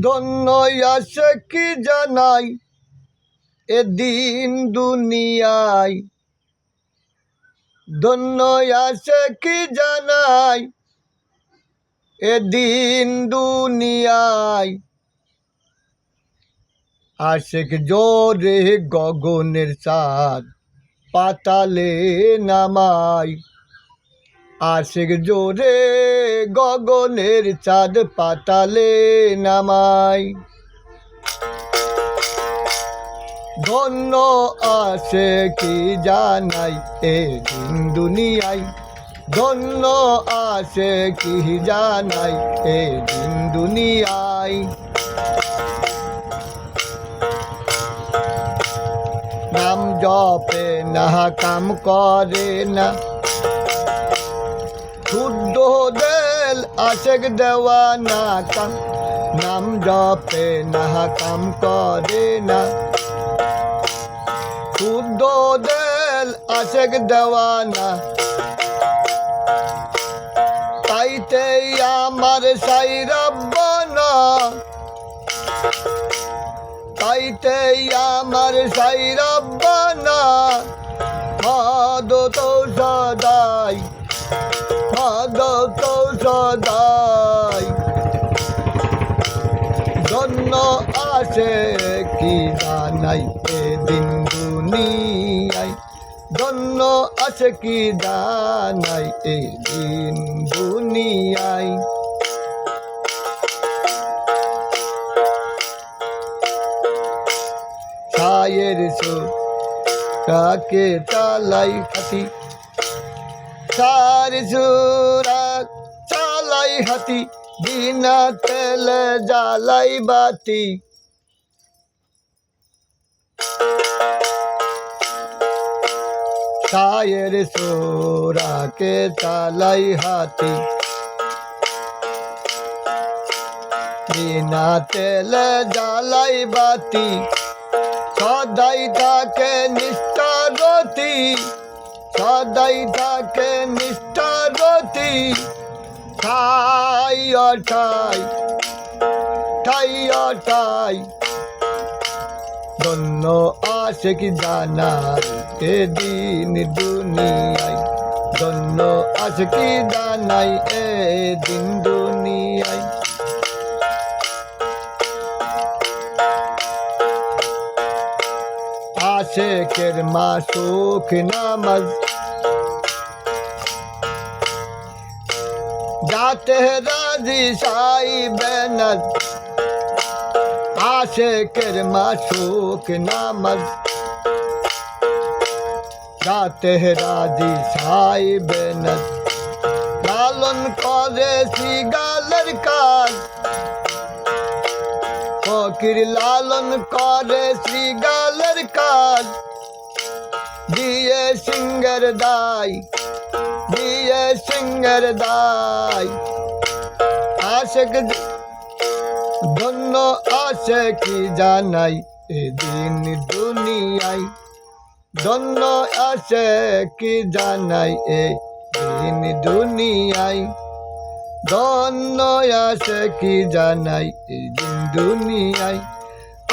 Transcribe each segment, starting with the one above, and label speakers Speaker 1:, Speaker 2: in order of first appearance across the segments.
Speaker 1: ধন্য আছে কি জানাই এদিন দুনিয়ায়, ধন্য আছে কি জানাই এদিন দুনিয়ায়। আশেক জোরে গগনের চাঁদ পাতালে নামায়, আশেক জোরে গগনের চাঁদ পাতালে নামায়। ধন্য আছে কি জানাই এদিন দুনিয়ায়, ধন্য আছে কি জানাই এদিন দুনিয়ায়। নাম জপে না কাম করে না, শুদ্ধ দেল আশেক দেওয়ানা কাম। নাম জপে না কাম করে না, শুদ্ধ দেল আশেক দেওয়ানা। তাইতে আমার সাই রব্বানা, তাইতে আমার সাই রব্বানা। মাদো তো সদাই, মাদো তো সদাই। ধন্য আছে কি জানাই এদিন দুনিয়ায়, ধন্য আছে কি জানাই এদিন দুনিয়ায়। ছায়ের সুরাকে চালাই হাতি, ছায়ের সুরা চালাই হাতি। বিনা তেলে জ্বালাই বাতি, ছায়ের সুরাকে চালাই হাতি। বিনা তেলে জ্বালাই বাতি, সদাই থাকে নিষ্ঠারতি, সদাই থাকে নিষ্ঠারতি। ঠাই অঠাই, ঠাই অঠাই। ধন্য আছে কি জানাই এদিন দুনিয়ায়, ধন্য আছে কি জানাই এদিন দুনিয়ায়। আশেকের মাসুক নামাজ जाते राजी साई बेनज। आशिकेर माशूक नामज जाते राजी साई बेनज। लालन करे श्रीगालेर काज, फकिर लालन करे श्रीगालेर काज। दिए सिंगर दाई, दिए सिंगर दाई। आशिक धন্য আছে কি জানাই এদিন দুনিয়ায়, ধন্য আছে কি জানাই এদিন দুনিয়ায়। ধন্য আছে কি জানাই এদিন দুনিয়ায়।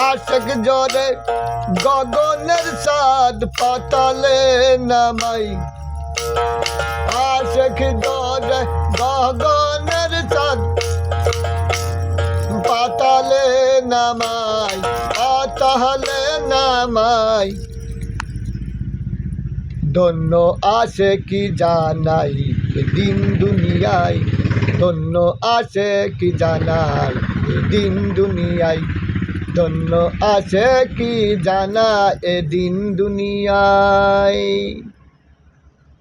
Speaker 1: আশেক জোরে গগনের চাঁদ পাতালে নামাই, আশেক জোরে গগনের চাঁদ পাতালে নামাই, পাতালে নামাই। ধন্য আছে কি জানাই এদিন দুনিয়ায়, ধন্য আছে কি জানাই এদিন দুনিয়ায়। ধন্য আছে কি জানা এদিন দুনিয়ায়।